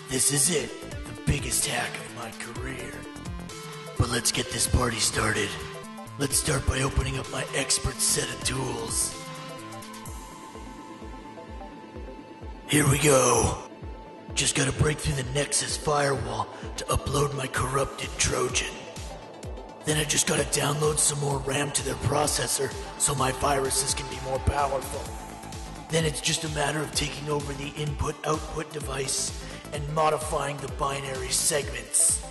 This is it, the biggest hack of my career. But let's get this party started. Let's start by opening up my expert set of tools. Here we go. Just gotta break through the Nexus firewall to upload my corrupted Trojan. Then I just gotta download some more RAM to their processor so my viruses can be more powerful. Then it's just a matter of taking over the input-output device and modifying the binary segments.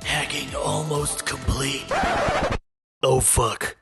Hacking almost complete. Oh fuck.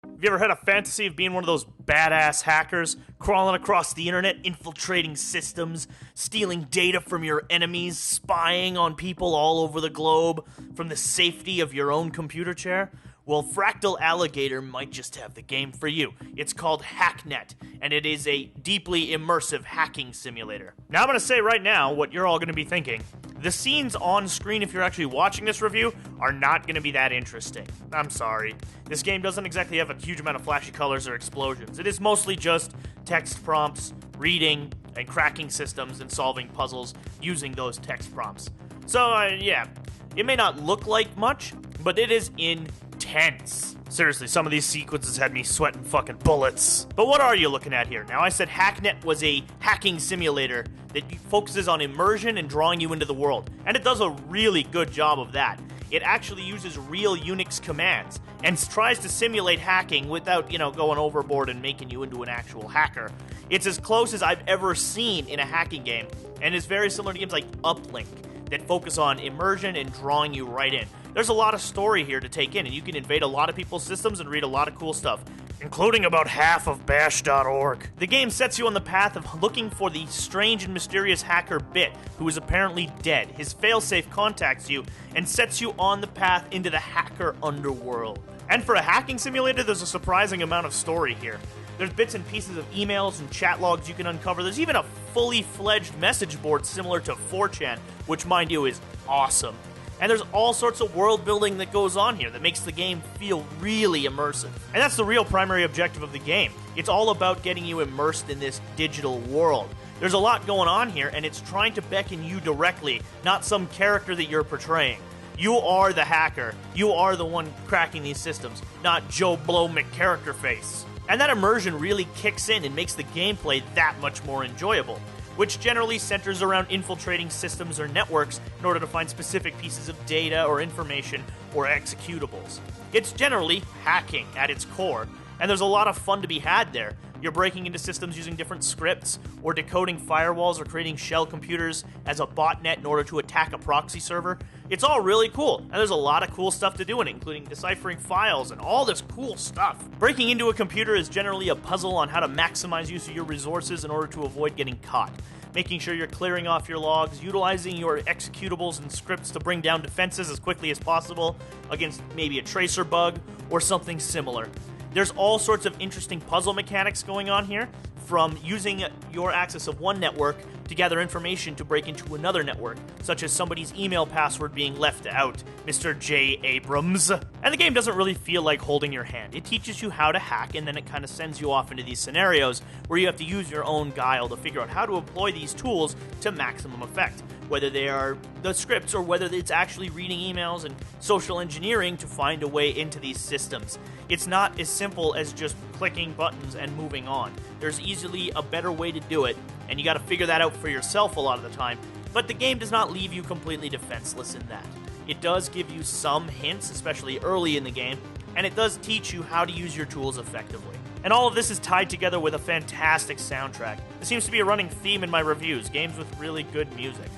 Have you ever had a fantasy of being one of those badass hackers, crawling across the internet, infiltrating systems, stealing data from your enemies, spying on people all over the globe from the safety of your own computer chair? Well, Fractal Alligator might just have the game for you. It's called Hacknet, and it is a deeply immersive hacking simulator. Now, I'm going to say right now what you're all going to be thinking. The scenes on screen, if you're actually watching this review, are not going to be that interesting. I'm sorry. This game doesn't exactly have a huge amount of flashy colors or explosions. It is mostly just text prompts, reading, and cracking systems and solving puzzles using those text prompts. So, yeah, it may not look like much, but it is intense. Seriously, some of these sequences had me sweating fucking bullets. But what are you looking at here? Now, I said Hacknet was a hacking simulator that focuses on immersion and drawing you into the world. And it does a really good job of that. It actually uses real Unix commands and tries to simulate hacking without, going overboard and making you into an actual hacker. It's as close as I've ever seen in a hacking game, and is very similar to games like Uplink that focus on immersion and drawing you right in. There's a lot of story here to take in, and you can invade a lot of people's systems and read a lot of cool stuff, including about half of bash.org. The game sets you on the path of looking for the strange and mysterious hacker Bit, who is apparently dead. His failsafe contacts you and sets you on the path into the hacker underworld. And for a hacking simulator, there's a surprising amount of story here. There's bits and pieces of emails and chat logs you can uncover. There's even a fully fledged message board similar to 4chan, which, mind you, is awesome. And there's all sorts of world building that goes on here that makes the game feel really immersive. And that's the real primary objective of the game. It's all about getting you immersed in this digital world. There's a lot going on here, and it's trying to beckon you directly, not some character that you're portraying. You are the hacker. You are the one cracking these systems, not Joe Blow McCharacterface. And that immersion really kicks in and makes the gameplay that much more enjoyable, which generally centers around infiltrating systems or networks in order to find specific pieces of data or information or executables. It's generally hacking at its core, and there's a lot of fun to be had there. You're breaking into systems using different scripts, or decoding firewalls, or creating shell computers as a botnet in order to attack a proxy server. It's all really cool, and there's a lot of cool stuff to do in it, including deciphering files and all this cool stuff. Breaking into a computer is generally a puzzle on how to maximize use of your resources in order to avoid getting caught. Making sure you're clearing off your logs, utilizing your executables and scripts to bring down defenses as quickly as possible against maybe a tracer bug or something similar. There's all sorts of interesting puzzle mechanics going on here, from using your access of one network to gather information to break into another network, such as somebody's email password being left out, Mr. J. Abrams. And the game doesn't really feel like holding your hand. It teaches you how to hack, and then it kind of sends you off into these scenarios where you have to use your own guile to figure out how to employ these tools to maximum effect, whether they are the scripts or whether it's actually reading emails and social engineering to find a way into these systems. It's not as simple as just clicking buttons and moving on. There's easily a better way to do it, and you got to figure that out for yourself a lot of the time, but the game does not leave you completely defenseless in that. It does give you some hints, especially early in the game, and it does teach you how to use your tools effectively. And all of this is tied together with a fantastic soundtrack. It seems to be a running theme in my reviews, games with really good music.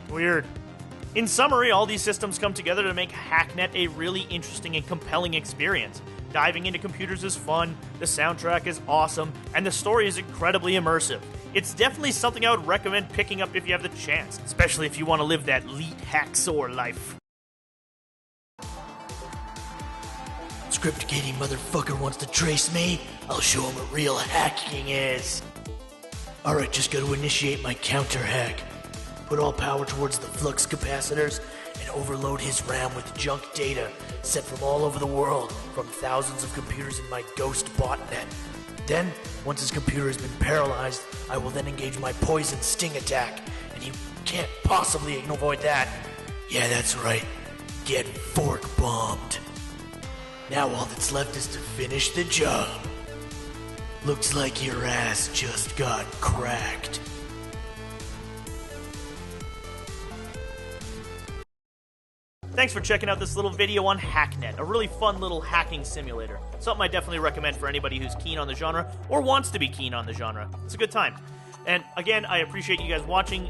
Weird. In summary, all these systems come together to make Hacknet a really interesting and compelling experience. Diving into computers is fun, the soundtrack is awesome, and the story is incredibly immersive. It's definitely something I would recommend picking up if you have the chance, especially if you want to live that H4xx0r life. Script kidding motherfucker wants to trace me? I'll show him what real hacking is. Alright, just gotta initiate my counter hack. Put all power towards the flux capacitors and overload his RAM with junk data sent from all over the world from thousands of computers in my ghost botnet. Then, once his computer has been paralyzed, I will then engage my poison sting attack, and you can't possibly avoid that. Yeah, that's right. Get fork bombed. Now all that's left is to finish the job. Looks like your ass just got cracked. Thanks for checking out this little video on Hacknet, a really fun little hacking simulator. Something I definitely recommend for anybody who's keen on the genre or wants to be keen on the genre. It's a good time. And again, I appreciate you guys watching.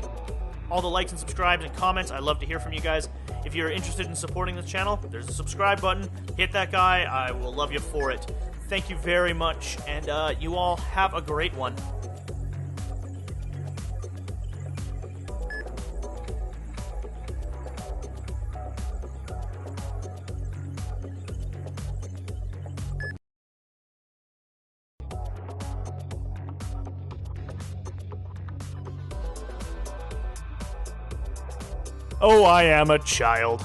All the likes and subscribes and comments, I love to hear from you guys. If you're interested in supporting this channel, there's a subscribe button. Hit that guy. I will love you for it. Thank you very much, and you all have a great one. Oh, I am a child.